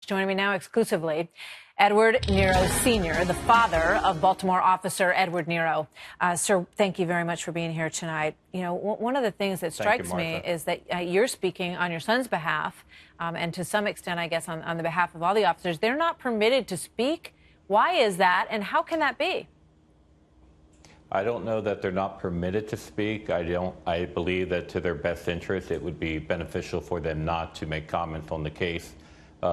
Joining me now exclusively, Edward Nero Sr., the father of Baltimore officer Edward Nero. Sir, thank you very much for being here tonight. You know, one of the things that strikes me is that you're speaking on your son's behalf, and to some extent, I guess, on the behalf of all the officers. They're not permitted to speak. Why is that, and how can that be? I don't know that they're not permitted to speak. I believe that to their best interest, it would be beneficial for them not to make comments on the case.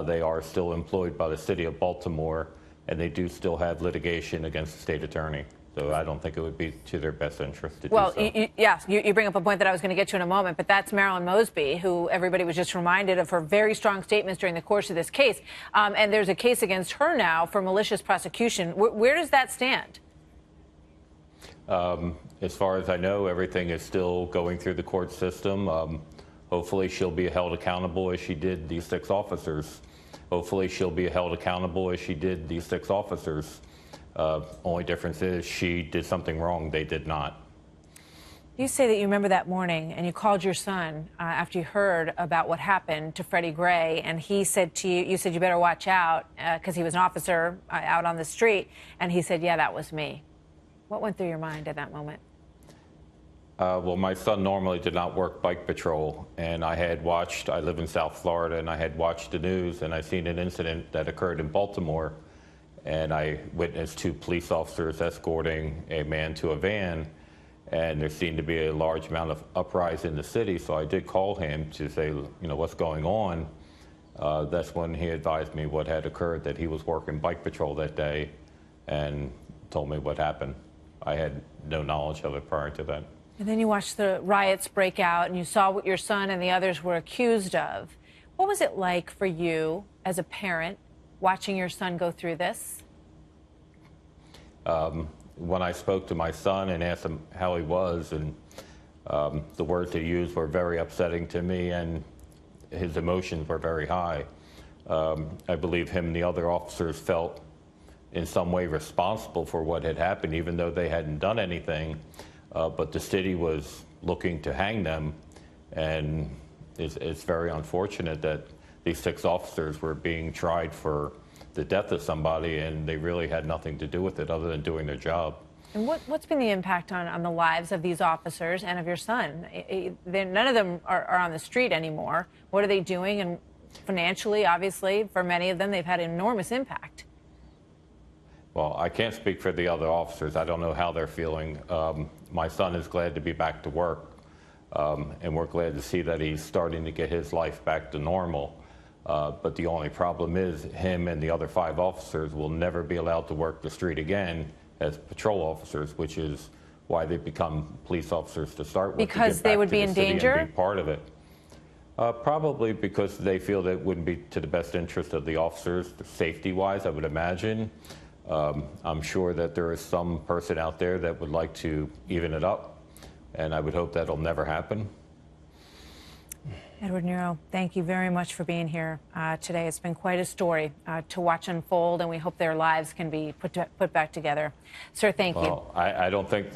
They are still employed by the city of Baltimore, and they do still have litigation against the state attorney. So I don't think it would be to their best interest to do so. Yes, you bring up a point that I was going to get to in a moment, but that's Marilyn Mosby, who everybody was just reminded of her very strong statements during the course of this case. And there's a case against her now for malicious prosecution. Where does that stand? As far as I know, everything is still going through the court system. Hopefully she'll be held accountable as she did these 6 officers. Hopefully she'll be held accountable as she did these 6 officers. Only difference is she did something wrong. They did not. You say that you remember that morning and you called your son after you heard about what happened to Freddie Gray, and he said to you, you said you better watch out because he was an officer out on the street, and he said, yeah, that was me. What went through your mind at that moment? Well, my son normally did not work bike patrol, and I live in South Florida, and I had watched the news, and I seen an incident that occurred in Baltimore, and I witnessed 2 police officers escorting a man to a van, and there seemed to be a large amount of uprising in the city, so I did call him to say, you know, what's going on. That's when he advised me what had occurred, that he was working bike patrol that day, and told me what happened. I had no knowledge of it prior to that. And then you watched the riots break out, and you saw what your son and the others were accused of. What was it like for you as a parent watching your son go through this? When I spoke to my son and asked him how he was, and the words he used were very upsetting to me, and his emotions were very high. I believe him and the other officers felt in some way responsible for what had happened, even though they hadn't done anything. But the city was looking to hang them, and it's very unfortunate that these 6 officers were being tried for the death of somebody, and they really had nothing to do with it other than doing their job. And what's been the impact on the lives of these officers and of your son? None of them are on the street anymore. What are they doing? And financially, obviously, for many of them, they've had enormous impact. Well, I can't speak for the other officers. I don't know how they're feeling. My son is glad to be back to work, and we're glad to see that he's starting to get his life back to normal. But the only problem is him and the other 5 officers will never be allowed to work the street again as patrol officers, which is why they become police officers to start with. Because they would be in danger? And be part of it. Probably because they feel that it wouldn't be to the best interest of the officers, safety-wise, I would imagine. I'm sure that there is some person out there that would like to even it up, and I would hope that'll never happen. Edward Nero, thank you very much for being here today. It's been quite a story to watch unfold, and we hope their lives can be put back together. Sir, thank you. I don't think